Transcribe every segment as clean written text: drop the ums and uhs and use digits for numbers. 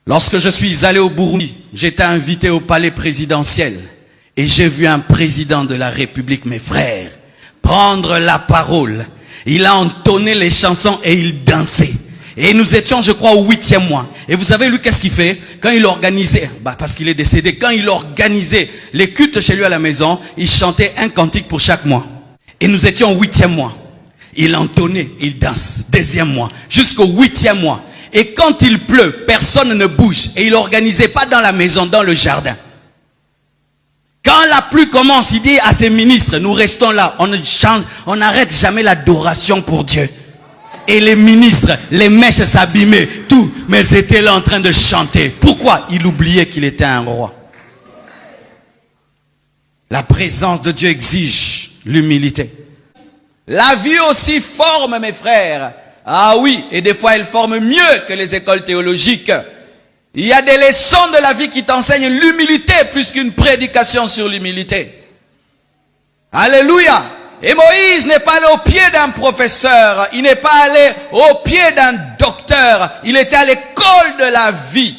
Lorsque je suis allé au Burundi, j'étais invité au palais présidentiel et j'ai vu un président de la République, mes frères, prendre la parole. Il a entonné les chansons et il dansait. Et nous étions, je crois, au 8e mois. Et vous savez, lui, qu'est-ce qu'il fait? Quand il organisait, parce qu'il est décédé, quand il organisait les cultes chez lui à la maison, il chantait un cantique pour chaque mois. Et nous étions au 8e mois. Il entonnait, il danse. 2e mois, jusqu'au 8e mois. Et quand il pleut, personne ne bouge. Et il n'organisait pas dans la maison, dans le jardin. Quand la pluie commence, il dit à ses ministres, nous restons là, on ne change, on n'arrête jamais l'adoration pour Dieu. Et les ministres, les mèches s'abîmaient, tout, mais ils étaient là en train de chanter. Pourquoi? Il oubliait qu'il était un roi. La présence de Dieu exige l'humilité. La vie aussi forme, mes frères. Ah oui, et des fois elle forme mieux que les écoles théologiques. Il y a des leçons de la vie qui t'enseignent l'humilité plus qu'une prédication sur l'humilité. Alléluia. Et Moïse n'est pas allé au pied d'un professeur, il n'est pas allé au pied d'un docteur, il était à l'école de la vie.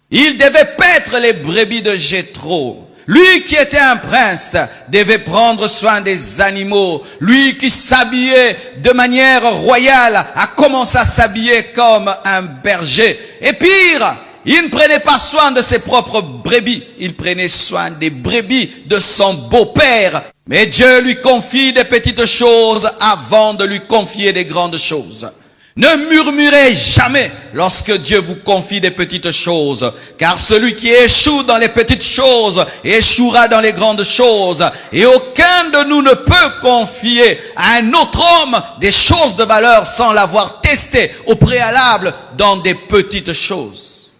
Il devait paître les brebis de Jéthro. Lui qui était un prince devait prendre soin des animaux. Lui qui s'habillait de manière royale a commencé à s'habiller comme un berger. Et pire, il ne prenait pas soin de ses propres brebis. Il prenait soin des brebis de son beau-père. Mais Dieu lui confie des petites choses avant de lui confier des grandes choses. Ne murmurez jamais lorsque Dieu vous confie des petites choses, car celui qui échoue dans les petites choses échouera dans les grandes choses. Et aucun de nous ne peut confier à un autre homme des choses de valeur sans l'avoir testé au préalable dans des petites choses.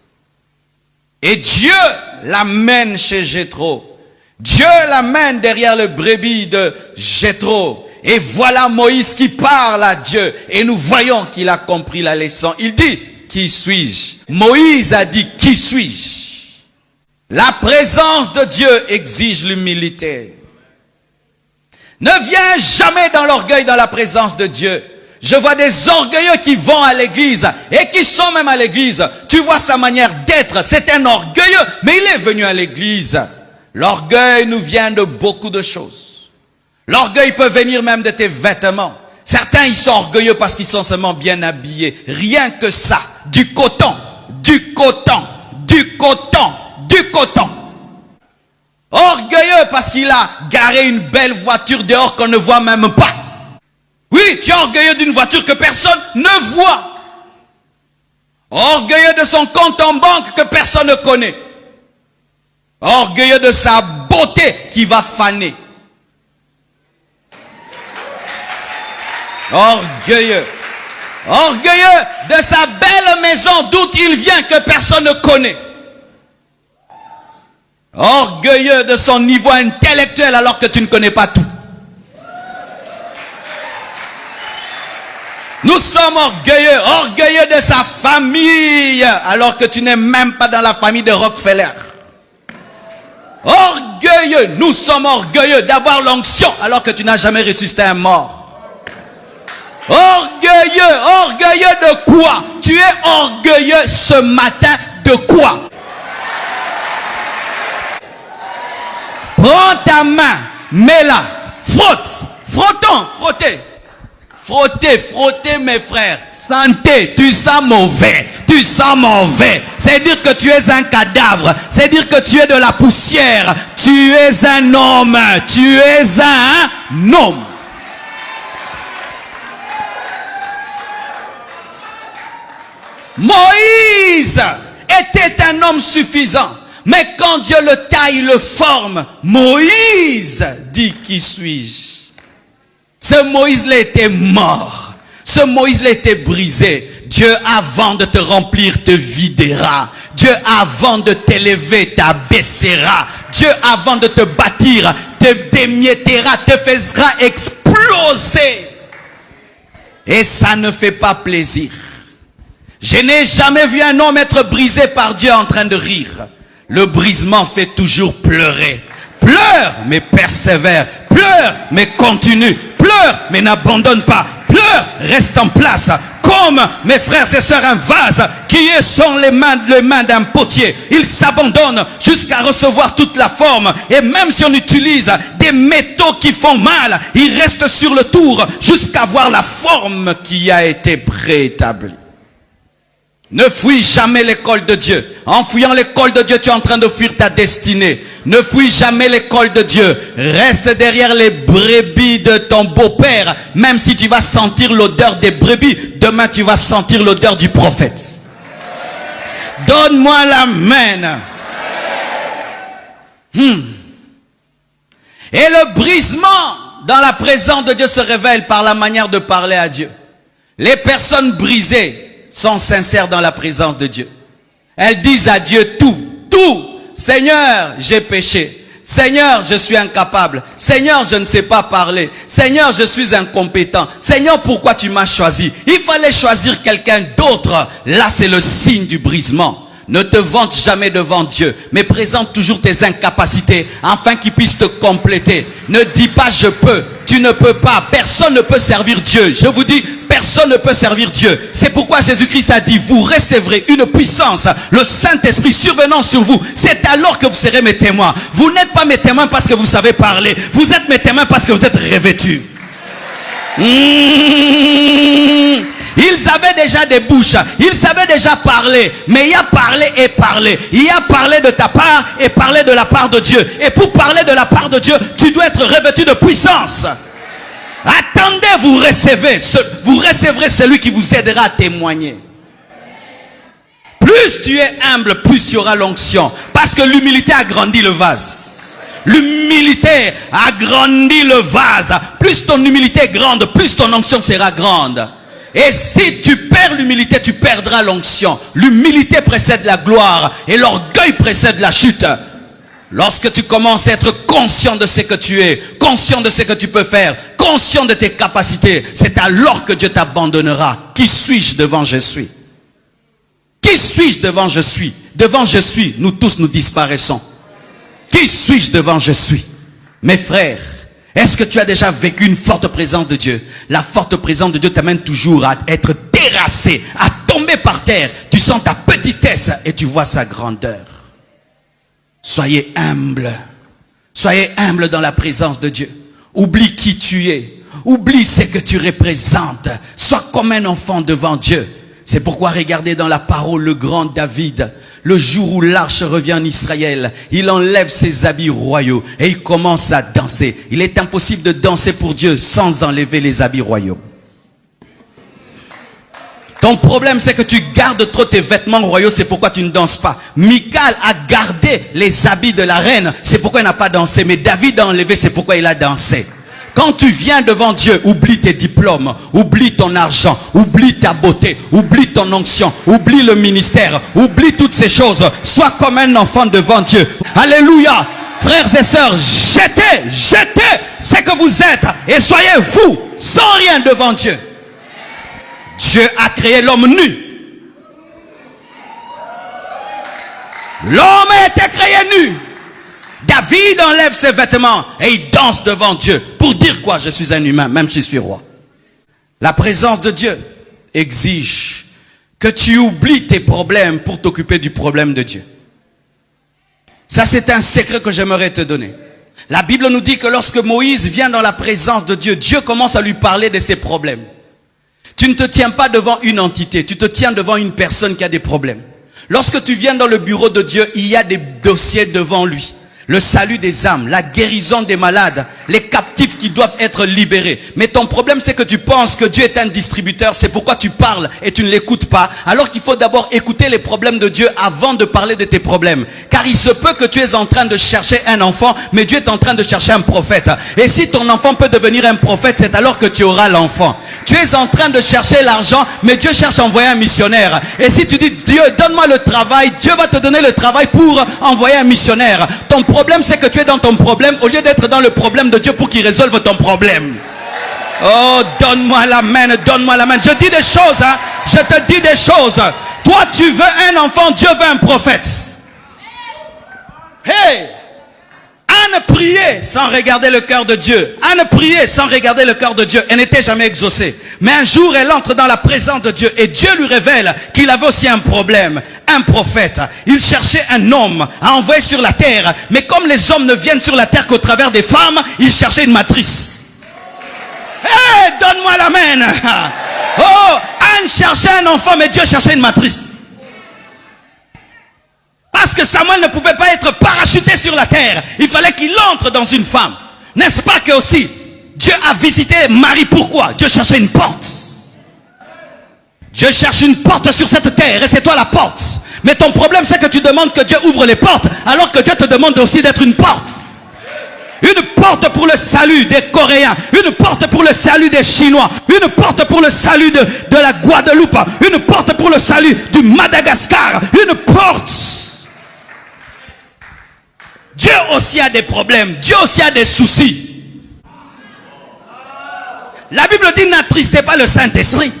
Et Dieu l'amène chez Jéthro. Dieu l'amène derrière le brebis de Jéthro. Et voilà Moïse qui parle à Dieu. Et nous voyons qu'il a compris la leçon. Il dit, qui suis-je? Moïse a dit, qui suis-je? La présence de Dieu exige l'humilité. Ne viens jamais dans l'orgueil dans la présence de Dieu. Je vois des orgueilleux qui vont à l'église et qui sont même à l'église. Tu vois sa manière d'être. C'est un orgueilleux, mais il est venu à l'église. L'orgueil nous vient de beaucoup de choses. L'orgueil peut venir même de tes vêtements. Certains, ils sont orgueilleux parce qu'ils sont seulement bien habillés. Rien que ça. Du coton, du coton, du coton, du coton. Orgueilleux parce qu'il a garé une belle voiture dehors qu'on ne voit même pas. Oui, tu es orgueilleux d'une voiture que personne ne voit. Orgueilleux de son compte en banque que personne ne connaît. Orgueilleux de sa beauté qui va faner. Orgueilleux. Orgueilleux de sa belle maison d'où il vient que personne ne connaît. Orgueilleux de son niveau intellectuel alors que tu ne connais pas tout. Nous sommes orgueilleux. Orgueilleux de sa famille alors que tu n'es même pas dans la famille de Rockefeller. Orgueilleux. Nous sommes orgueilleux d'avoir l'onction alors que tu n'as jamais ressuscité un mort. Orgueilleux, orgueilleux de quoi? Tu es orgueilleux ce matin de quoi? Prends ta main, mets-la, frotte, frottons, frottez. Frottez, frottez mes frères. Santé, tu sens mauvais, tu sens mauvais. C'est dire que tu es un cadavre, c'est dire que tu es de la poussière. Tu es un homme, tu es un homme. Moïse était un homme suffisant. Mais quand Dieu le taille, le forme, Moïse dit, qui suis-je? Ce Moïse-là était mort. Ce Moïse-là était brisé. Dieu, avant de te remplir, te videra. Dieu, avant de t'élever, t'abaissera. Dieu, avant de te bâtir, te démiettera, te fera exploser. Et ça ne fait pas plaisir. Je n'ai jamais vu un homme être brisé par Dieu en train de rire. Le brisement fait toujours pleurer. Pleure, mais persévère. Pleure, mais continue. Pleure, mais n'abandonne pas. Pleure, reste en place. comme, mes frères et sœurs, un vase qui est sur les mains d'un potier. Il s'abandonne jusqu'à recevoir toute la forme. Et même si on utilise des métaux qui font mal, il reste sur le tour jusqu'à voir la forme qui a été préétablie. Ne fuis jamais l'école de Dieu. En fuyant l'école de Dieu, tu es en train de fuir ta destinée. Ne fuis jamais l'école de Dieu. Reste derrière les brebis de ton beau-père. Même si tu vas sentir l'odeur des brebis, demain tu vas sentir l'odeur du prophète. Donne-moi l'amen. Et le brisement dans la présence de Dieu se révèle par la manière de parler à Dieu. Les personnes brisées sont sincères dans la présence de Dieu. Elles disent à Dieu tout. Seigneur, j'ai péché. Seigneur, je suis incapable. Seigneur, je ne sais pas parler. Seigneur, je suis incompétent. Seigneur, pourquoi tu m'as choisi? Il fallait choisir quelqu'un d'autre. Là, c'est le signe du brisement. Ne te vante jamais devant Dieu, mais présente toujours tes incapacités afin qu'il puisse te compléter. Ne dis pas je peux, tu ne peux pas. Personne ne peut servir Dieu. Je vous dis, personne ne peut servir Dieu. C'est pourquoi Jésus-Christ a dit, vous recevrez une puissance, le Saint-Esprit survenant sur vous. C'est alors que vous serez mes témoins. Vous n'êtes pas mes témoins parce que vous savez parler. Vous êtes mes témoins parce que vous êtes revêtus. Ils avaient déjà des bouches, ils savaient déjà parler, mais il y a parlé et parlé. Il y a parlé de ta part et parlé de la part de Dieu. Et pour parler de la part de Dieu, tu dois être revêtu de puissance. Attendez, vous recevrez celui qui vous aidera à témoigner. Plus tu es humble, plus tu auras l'onction. Parce que l'humilité agrandit le vase. L'humilité agrandit le vase. Plus ton humilité est grande, plus ton onction sera grande. Et si tu perds l'humilité, tu perdras l'onction. L'humilité précède la gloire et l'orgueil précède la chute. Lorsque tu commences à être conscient de ce que tu es, conscient de ce que tu peux faire, conscient de tes capacités, c'est alors que Dieu t'abandonnera. Qui suis-je devant je suis? Qui suis-je devant je suis? Devant je suis, nous tous nous disparaissons. Qui suis-je devant je suis? Mes frères, est-ce que tu as déjà vécu une forte présence de Dieu? La forte présence de Dieu t'amène toujours à être terrassé, à tomber par terre. Tu sens ta petitesse et tu vois sa grandeur. Soyez humble. Soyez humble dans la présence de Dieu. Oublie qui tu es. Oublie ce que tu représentes. Sois comme un enfant devant Dieu. C'est pourquoi regardez dans la parole le grand David. Le jour où l'arche revient en Israël, il enlève ses habits royaux et il commence à danser. Il est impossible de danser pour Dieu sans enlever les habits royaux. Ton problème, c'est que tu gardes trop tes vêtements royaux, c'est pourquoi tu ne danses pas. Michal a gardé les habits de la reine, c'est pourquoi il n'a pas dansé. Mais David a enlevé, c'est pourquoi il a dansé. Quand tu viens devant Dieu, oublie tes diplômes, oublie ton argent, oublie ta beauté, oublie ton onction, oublie le ministère, oublie toutes ces choses. Sois comme un enfant devant Dieu. Alléluia. Frères et sœurs, jetez ce que vous êtes et soyez vous, sans rien devant Dieu. Dieu a créé l'homme nu. L'homme a été créé nu. David enlève ses vêtements et il danse devant Dieu. Pour dire quoi? Je suis un humain, même si je suis roi. La présence de Dieu exige que tu oublies tes problèmes pour t'occuper du problème de Dieu. Ça, c'est un secret que j'aimerais te donner. La Bible nous dit que lorsque Moïse vient dans la présence de Dieu, Dieu commence à lui parler de ses problèmes. Tu ne te tiens pas devant une entité, tu te tiens devant une personne qui a des problèmes. Lorsque tu viens dans le bureau de Dieu, il y a des dossiers devant lui. Le salut des âmes, la guérison des malades, les captifs qui doivent être libérés. Mais ton problème, c'est que tu penses que Dieu est un distributeur. C'est pourquoi tu parles et tu ne l'écoutes pas. Alors qu'il faut d'abord écouter les problèmes de Dieu avant de parler de tes problèmes. Car il se peut que tu es en train de chercher un enfant, mais Dieu est en train de chercher un prophète. Et si ton enfant peut devenir un prophète, c'est alors que tu auras l'enfant. Tu es en train de chercher l'argent, mais Dieu cherche à envoyer un missionnaire. Et si tu dis, Dieu, donne-moi le travail, Dieu va te donner le travail pour envoyer un missionnaire. Ton problème, c'est que tu es dans ton problème au lieu d'être dans le problème de Dieu pour qu'il résolve ton problème. Oh, donne-moi la main, donne-moi la main. Je dis des choses, hein. Je te dis des choses. Toi, tu veux un enfant, Dieu veut un prophète. Hey! Anne ne prier sans regarder le cœur de Dieu, à ne prier sans regarder le cœur de Dieu, elle n'était jamais exaucée. Mais un jour, elle entre dans la présence de Dieu et Dieu lui révèle qu'il avait aussi un problème, un prophète. Il cherchait un homme à envoyer sur la terre, mais comme les hommes ne viennent sur la terre qu'au travers des femmes, il cherchait une matrice. Hey, donne-moi l'amen. Oh, Anne cherchait un enfant, mais Dieu cherchait une matrice. Parce que Samuel ne pouvait pas être parachuté sur la terre. Il fallait qu'il entre dans une femme. N'est-ce pas que aussi, Dieu a visité Marie. Pourquoi? Dieu cherchait une porte. Dieu cherche une porte sur cette terre et c'est toi la porte. Mais ton problème c'est que tu demandes que Dieu ouvre les portes alors que Dieu te demande aussi d'être une porte. Une porte pour le salut des Coréens, une porte pour le salut des Chinois, une porte pour le salut de la Guadeloupe, une porte pour le salut du Madagascar, une porte. Dieu aussi a des problèmes, Dieu aussi a des soucis. La Bible dit n'attristez pas le Saint-Esprit.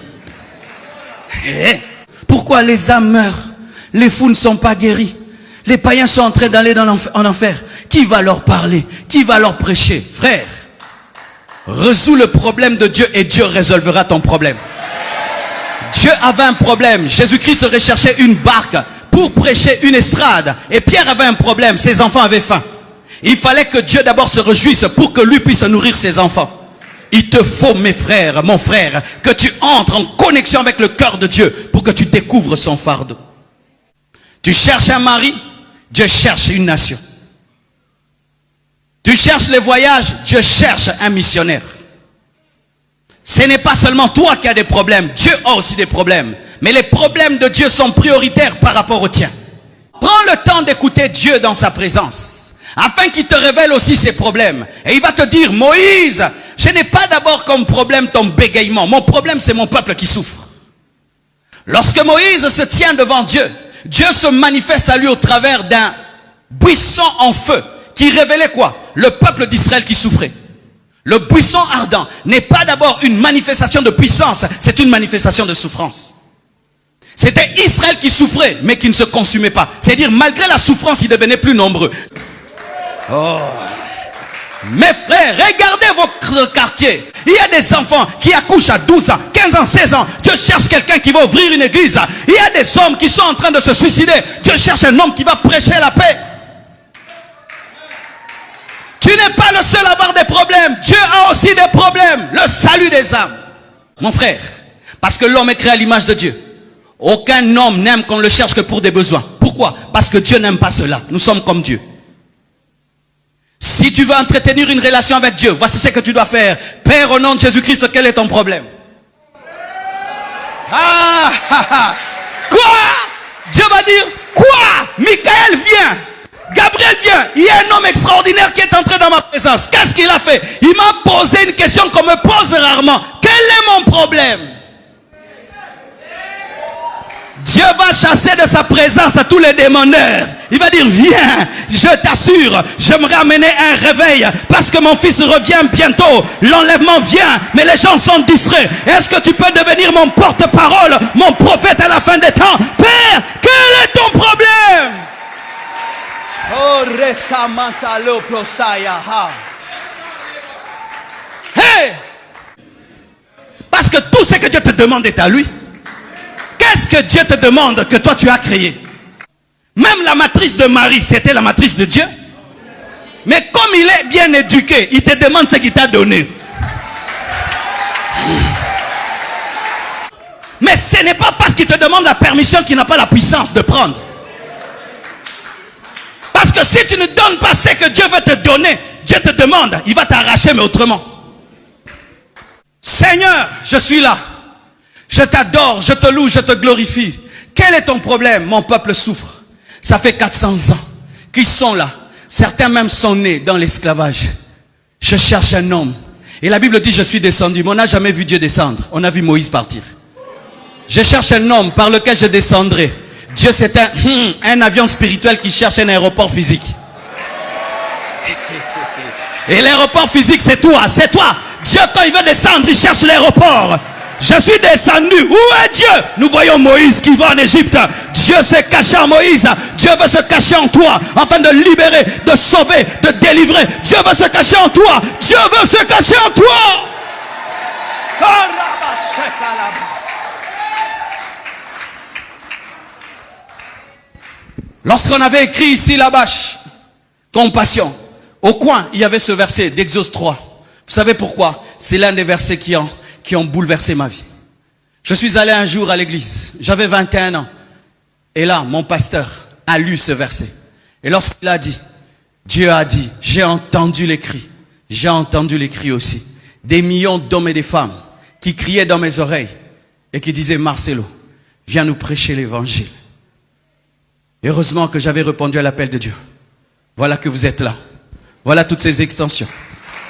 Pourquoi les âmes meurent? Les fous ne sont pas guéris. Les païens sont en train d'aller en enfer. Qui va leur parler? Qui va leur prêcher? Frère, résous le problème de Dieu et Dieu résolvera ton problème. Dieu avait un problème. Jésus-Christ recherchait une barque pour prêcher une estrade. Et Pierre avait un problème. Ses enfants avaient faim. Il fallait que Dieu d'abord se réjouisse pour que lui puisse nourrir ses enfants. Il te faut, mes frères, mon frère, que tu entres en connexion avec le cœur de Dieu pour que tu découvres son fardeau. Tu cherches un mari, Dieu cherche une nation. Tu cherches les voyages, Dieu cherche un missionnaire. Ce n'est pas seulement toi qui as des problèmes, Dieu a aussi des problèmes. Mais les problèmes de Dieu sont prioritaires par rapport aux tiens. Prends le temps d'écouter Dieu dans sa présence, afin qu'il te révèle aussi ses problèmes. Et il va te dire, Moïse, je n'ai pas d'abord comme problème ton bégaiement. Mon problème, c'est mon peuple qui souffre. Lorsque Moïse se tient devant Dieu, Dieu se manifeste à lui au travers d'un buisson en feu qui révélait quoi? Le peuple d'Israël qui souffrait. Le buisson ardent n'est pas d'abord une manifestation de puissance, c'est une manifestation de souffrance. C'était Israël qui souffrait, mais qui ne se consumait pas. C'est-à-dire, malgré la souffrance, il devenait plus nombreux. Oh. Mes frères, regardez votre quartier. Il y a des enfants qui accouchent à 12 ans, 15 ans, 16 ans. Dieu cherche quelqu'un qui va ouvrir une église. Il y a des hommes qui sont en train de se suicider. Dieu cherche un homme qui va prêcher la paix. Tu n'es pas le seul à avoir des problèmes. Dieu a aussi des problèmes. Le salut des âmes. Mon frère, parce que l'homme est créé à l'image de Dieu. Aucun homme n'aime qu'on le cherche que pour des besoins. Pourquoi? Parce que Dieu n'aime pas cela. Nous sommes comme Dieu. Si tu veux entretenir une relation avec Dieu, voici ce que tu dois faire. Père, au nom de Jésus-Christ, quel est ton problème? Quoi? Dieu va dire, quoi? Michael vient. Gabriel vient. Il y a un homme extraordinaire qui est entré dans ma présence. Qu'est-ce qu'il a fait? Il m'a posé une question qu'on me pose rarement. Quel est mon problème? Dieu va chasser de sa présence à tous les démonneurs. Il va dire, viens, je t'assure, j'aimerais amener un réveil parce que mon fils revient bientôt. L'enlèvement vient, mais les gens sont distraits. Est-ce que tu peux devenir mon porte-parole, mon prophète à la fin des temps? Père, quel est ton problème? Oh, resamantalo prosaya. Hey! Parce que tout ce que Dieu te demande est à lui. Qu'est-ce que Dieu te demande que toi tu as créé? Même la matrice de Marie, c'était la matrice de Dieu. Mais comme il est bien éduqué, il te demande ce qu'il t'a donné. Mais ce n'est pas parce qu'il te demande la permission qu'il n'a pas la puissance de prendre. Parce que si tu ne donnes pas ce que Dieu veut te donner, Dieu te demande, il va t'arracher mais autrement. Seigneur, je suis là. Je t'adore, je te loue, je te glorifie. Quel est ton problème? Mon peuple souffre. Ça fait 400 ans qu'ils sont là. Certains même sont nés dans l'esclavage. Je cherche un homme. Et la Bible dit, je suis descendu. Mais on n'a jamais vu Dieu descendre. On a vu Moïse partir. Je cherche un homme par lequel je descendrai. Dieu, c'est un avion spirituel qui cherche un aéroport physique. Et l'aéroport physique, c'est toi, c'est toi. Dieu, quand il veut descendre, il cherche l'aéroport. Je suis descendu. Où est Dieu? Nous voyons Moïse qui va en Égypte. Dieu Dieu s'est caché en Moïse. Dieu veut se cacher en toi afin de libérer, de sauver, de délivrer. Dieu veut se cacher en toi. Dieu veut se cacher en toi. Lorsqu'on avait écrit ici la bâche, compassion, au coin, il y avait ce verset d'Exode 3. Vous savez pourquoi? C'est l'un des versets qui ont bouleversé ma vie. Je suis allé un jour à l'église, j'avais 21 ans. Et là, mon pasteur a lu ce verset. Et lorsqu'il a dit, Dieu a dit, j'ai entendu les cris. J'ai entendu les cris aussi. Des millions d'hommes et de femmes qui criaient dans mes oreilles et qui disaient, Marcelo, viens nous prêcher l'évangile. Heureusement que j'avais répondu à l'appel de Dieu. Voilà que vous êtes là. Voilà toutes ces extensions.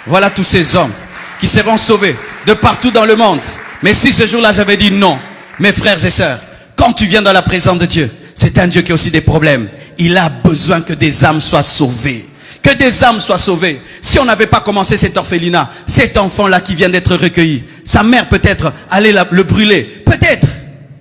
Voilà tous ces hommes qui seront sauvés de partout dans le monde. Mais si ce jour-là j'avais dit non, mes frères et sœurs, quand tu viens dans la présence de Dieu, c'est un Dieu qui a aussi des problèmes. Il a besoin que des âmes soient sauvées. Que des âmes soient sauvées. Si on n'avait pas commencé cet orphelinat, cet enfant-là qui vient d'être recueilli, sa mère peut-être allait le brûler. Peut-être.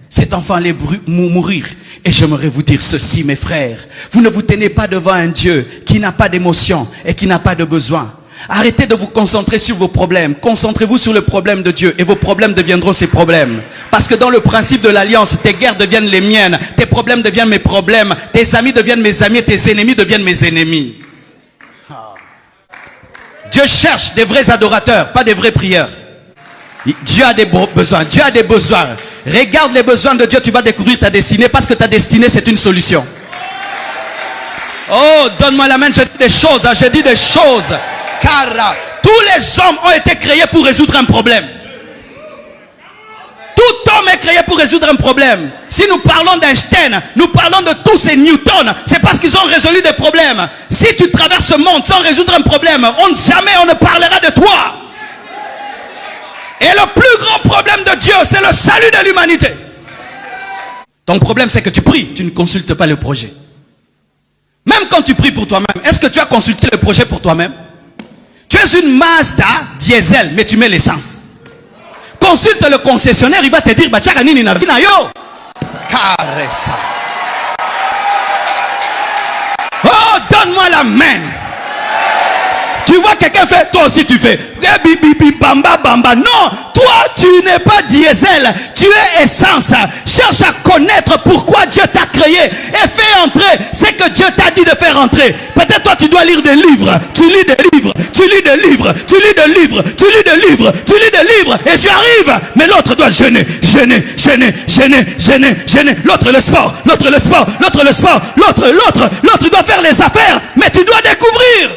Cet enfant allait mourir. Et j'aimerais vous dire ceci, mes frères. Vous ne vous tenez pas devant un Dieu qui n'a pas d'émotion et qui n'a pas de besoin. Arrêtez de vous concentrer sur vos problèmes. Concentrez-vous sur le problème de Dieu et vos problèmes deviendront ses problèmes. Parce que dans le principe de l'alliance, tes guerres deviennent les miennes, tes problèmes deviennent mes problèmes, tes amis deviennent mes amis et tes ennemis deviennent mes ennemis. Dieu cherche des vrais adorateurs, pas des vrais prieurs. Dieu a des besoins, Dieu a des besoins. Regarde les besoins de Dieu, tu vas découvrir ta destinée parce que ta destinée c'est une solution. Oh, donne-moi la main, je dis des choses, je dis des choses. Car tous les hommes ont été créés pour résoudre un problème. Tout homme est créé pour résoudre un problème. Si nous parlons d'Einstein, nous parlons de tous ces Newton, c'est parce qu'ils ont résolu des problèmes. Si tu traverses ce monde sans résoudre un problème, jamais on ne parlera de toi. Et le plus grand problème de Dieu, c'est le salut de l'humanité. Ton problème, c'est que tu pries, tu ne consultes pas le projet. Même quand tu pries pour toi-même, est-ce que tu as consulté le projet pour toi-même? Tu es une Mazda diesel, mais tu mets l'essence. Consulte le concessionnaire, il va te dire, Caressa. Oh, donne-moi la main. Tu vois quelqu'un fait, toi aussi tu fais. Bamba, bamba. Non, toi tu n'es pas diesel, tu es essence. Cherche à connaître pourquoi Dieu t'a créé et fais entrer ce que Dieu t'a dit de faire entrer. Peut-être toi tu dois lire des livres, tu lis des livres, tu lis des livres, tu lis des livres, tu lis des livres, tu lis des livres et tu arrives. Mais l'autre doit gêner. L'autre le sport, l'autre le sport, l'autre le sport, l'autre doit faire les affaires, mais tu dois découvrir.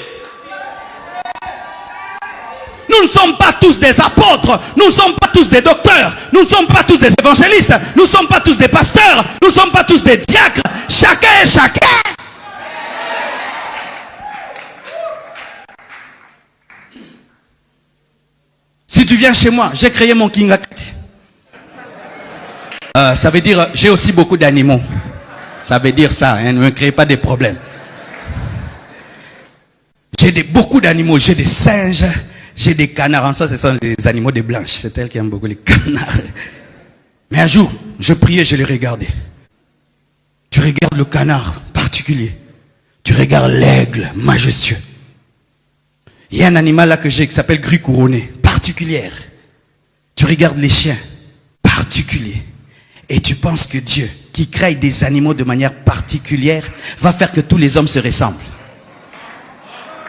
Nous ne sommes pas tous des apôtres, nous ne sommes pas tous des docteurs, nous ne sommes pas tous des évangélistes, nous ne sommes pas tous des pasteurs, nous ne sommes pas tous des diacres. Chacun est chacun. Si tu viens chez moi, j'ai créé mon Kingakati. Ça veut dire, j'ai aussi beaucoup d'animaux. Ça veut dire ça, hein, ne me créez pas des problèmes. J'ai beaucoup d'animaux, j'ai des singes. J'ai des canards, en soi ce sont les animaux des blanches, c'est elle qui aime beaucoup les canards. Mais un jour, je priais, je les regardais. Tu regardes le canard particulier, tu regardes l'aigle majestueux. Il y a un animal là que j'ai qui s'appelle gris couronné, particulière. Tu regardes les chiens, particuliers. Et tu penses que Dieu, qui crée des animaux de manière particulière, va faire que tous les hommes se ressemblent.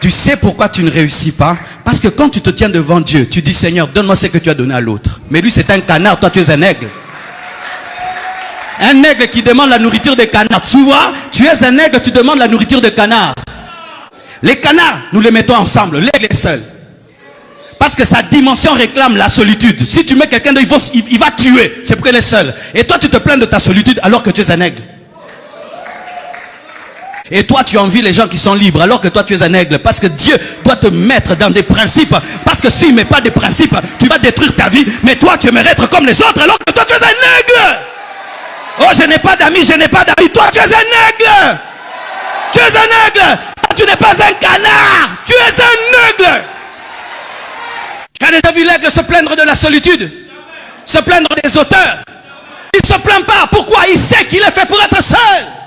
Tu sais pourquoi tu ne réussis pas? Parce que quand tu te tiens devant Dieu, tu dis Seigneur, donne-moi ce que tu as donné à l'autre. Mais lui c'est un canard, toi tu es un aigle. Un aigle qui demande la nourriture des canards. Tu vois, tu es un aigle, tu demandes la nourriture des canards. Les canards, nous les mettons ensemble, l'aigle est seul. Parce que sa dimension réclame la solitude. Si tu mets quelqu'un d'autre, il va tuer, c'est pour qu'elle est seule. Et toi tu te plains de ta solitude alors que tu es un aigle. Et toi tu envies les gens qui sont libres alors que toi tu es un aigle. Parce que Dieu doit te mettre dans des principes. Parce que s'il ne met pas des principes, tu vas détruire ta vie. Mais toi tu aimerais être comme les autres alors que toi tu es un aigle. Oh, je n'ai pas d'amis, je n'ai pas d'amis. Toi tu es un aigle. Tu es un aigle. Tu n'es pas un canard. Tu es un aigle. Tu as déjà vu l'aigle se plaindre de la solitude, se plaindre des auteurs. Il se plaint pas. Pourquoi? Il sait qu'il est fait pour être seul.